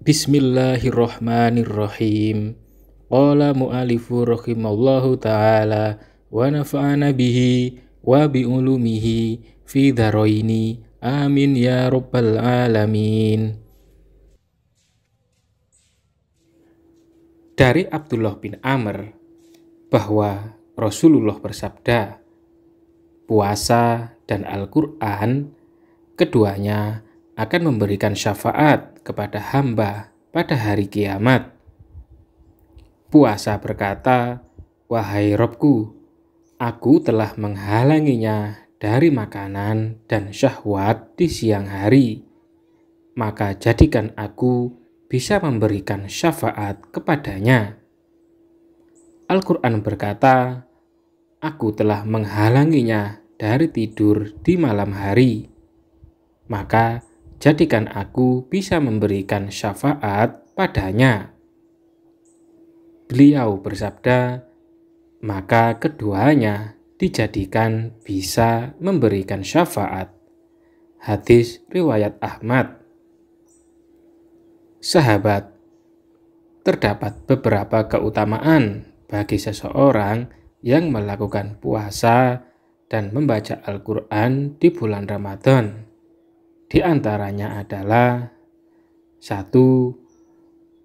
Bismillahirrahmanirrahim. Qala mu'alifu rahimallahu ta'ala wa nafa'ana bihi wa bi'ulumihi fi dharaini. Amin ya rabbal alamin. Dari Abdullah bin Amr bahwa Rasulullah bersabda, puasa dan Al-Quran keduanya akan memberikan syafaat kepada hamba pada hari kiamat. Puasa berkata, "Wahai Robku, aku telah menghalanginya dari makanan dan syahwat di siang hari. Maka jadikan aku bisa memberikan syafaat kepadanya." Al-Quran berkata, "Aku telah menghalanginya dari tidur di malam hari. Maka jadikan aku bisa memberikan syafaat padanya." Beliau bersabda, maka keduanya dijadikan bisa memberikan syafaat. Hadis riwayat Ahmad. Sahabat, terdapat beberapa keutamaan bagi seseorang yang melakukan puasa dan membaca Al-Quran di bulan Ramadan. Di antaranya adalah 1.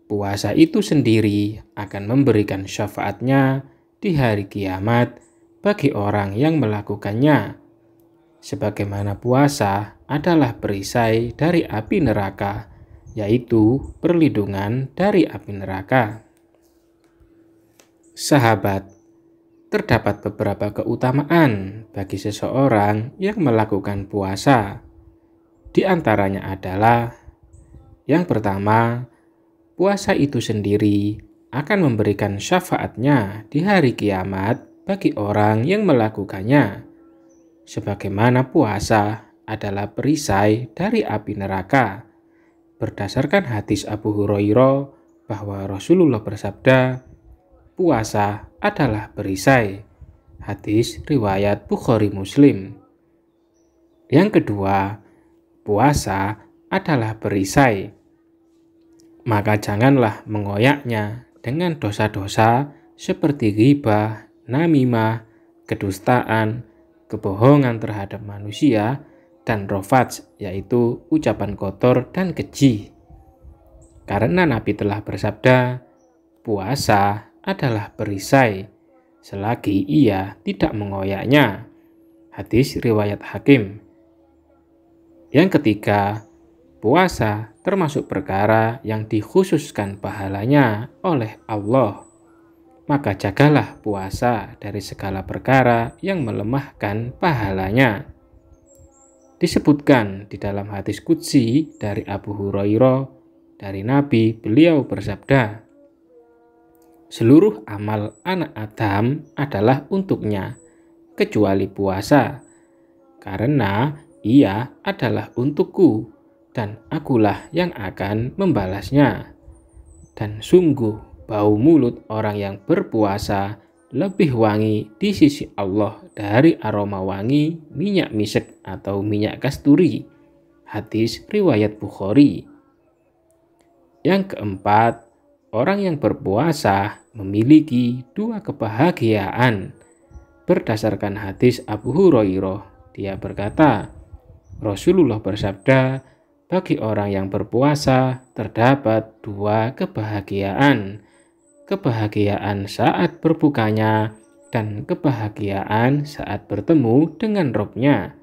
Puasa itu sendiri akan memberikan syafaatnya di hari kiamat bagi orang yang melakukannya. Sebagaimana puasa adalah perisai dari api neraka, yaitu perlindungan dari api neraka. Sahabat, terdapat beberapa keutamaan bagi seseorang yang melakukan puasa. Di antaranya adalah yang pertama, puasa itu sendiri akan memberikan syafaatnya di hari kiamat bagi orang yang melakukannya. Sebagaimana puasa adalah perisai dari api neraka. Berdasarkan hadis Abu Hurairah bahwa Rasulullah bersabda, puasa adalah perisai. Hadis riwayat Bukhari Muslim. Yang kedua, puasa adalah perisai. Maka janganlah mengoyaknya dengan dosa-dosa seperti ghibah, namimah, kedustaan, kebohongan terhadap manusia, dan rafats, yaitu ucapan kotor dan keji. Karena Nabi telah bersabda, puasa adalah perisai selagi ia tidak mengoyaknya. Hadis riwayat Hakim. Yang ketiga, puasa termasuk perkara yang dikhususkan pahalanya oleh Allah. Maka jagalah puasa dari segala perkara yang melemahkan pahalanya. Disebutkan di dalam hadis qudsi dari Abu Hurairah dari Nabi, beliau bersabda, seluruh amal anak Adam adalah untuknya, kecuali puasa, karena ia adalah untukku, dan akulah yang akan membalasnya. Dan sungguh bau mulut orang yang berpuasa lebih wangi di sisi Allah dari aroma wangi minyak misek atau minyak kasturi. Hadis riwayat Bukhari. Yang keempat, orang yang berpuasa memiliki dua kebahagiaan. Berdasarkan hadis Abu Hurairah, dia berkata, Rasulullah bersabda, bagi orang yang berpuasa terdapat dua kebahagiaan. Kebahagiaan saat berbukanya dan kebahagiaan saat bertemu dengan Robnya.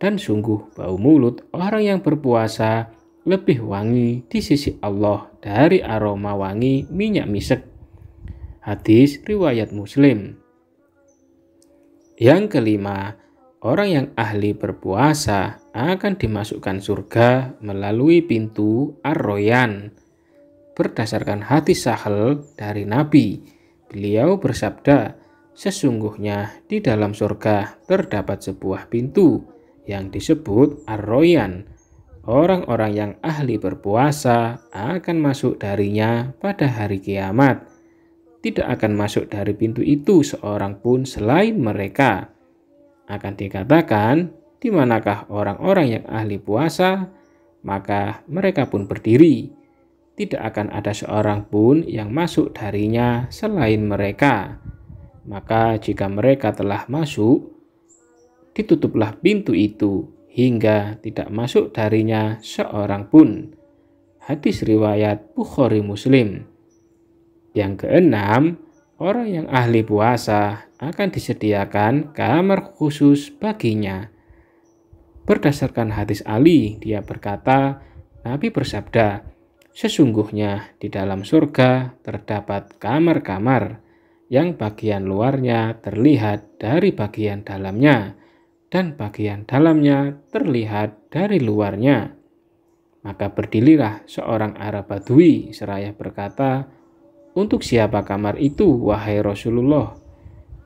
Dan sungguh bau mulut orang yang berpuasa lebih wangi di sisi Allah dari aroma wangi minyak misek. Hadis riwayat Muslim. Yang kelima, orang yang ahli berpuasa akan dimasukkan surga melalui pintu Ar-Royan. Berdasarkan hadis Sahal dari Nabi, beliau bersabda, sesungguhnya di dalam surga terdapat sebuah pintu yang disebut Ar-Royan. Orang-orang yang ahli berpuasa akan masuk darinya pada hari kiamat. Tidak akan masuk dari pintu itu seorang pun selain mereka. Akan dikatakan, di manakah orang-orang yang ahli puasa? Maka mereka pun berdiri. tidak akan ada seorang pun yang masuk darinya selain mereka. Maka jika mereka telah masuk, ditutuplah pintu itu hingga tidak masuk darinya seorang pun. Hadis riwayat Bukhari Muslim. Yang keenam, orang yang ahli puasa akan disediakan kamar khusus baginya. Berdasarkan hadis Ali, dia berkata, Nabi bersabda, sesungguhnya di dalam surga terdapat kamar-kamar yang bagian luarnya terlihat dari bagian dalamnya dan bagian dalamnya terlihat dari luarnya. Maka berdirilah seorang Arab Badui seraya berkata, untuk siapa kamar itu, wahai Rasulullah?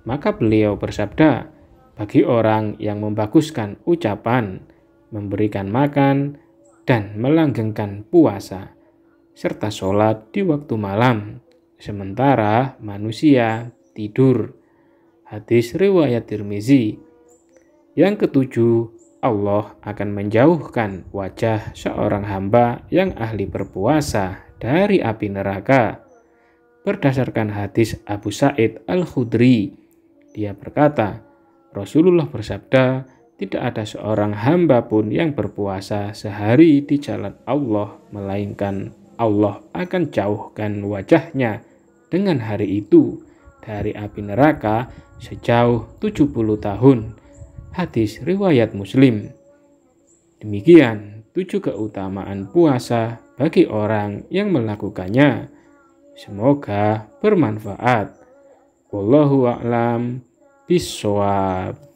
Maka beliau bersabda, bagi orang yang membaguskan ucapan, memberikan makan, dan melanggengkan puasa, serta sholat di waktu malam, sementara manusia tidur. Hadis riwayat Tirmizi. Yang ketujuh, Allah akan menjauhkan wajah seorang hamba yang ahli berpuasa dari api neraka. Berdasarkan hadis Abu Sa'id Al-Khudri, dia berkata, Rasulullah bersabda, tidak ada seorang hamba pun yang berpuasa sehari di jalan Allah, melainkan Allah akan jauhkan wajahnya dengan hari itu dari api neraka sejauh 70 tahun. Hadis riwayat Muslim. Demikian 7 keutamaan puasa bagi orang yang melakukannya. Semoga bermanfaat. Wallahu a'lam bishawab.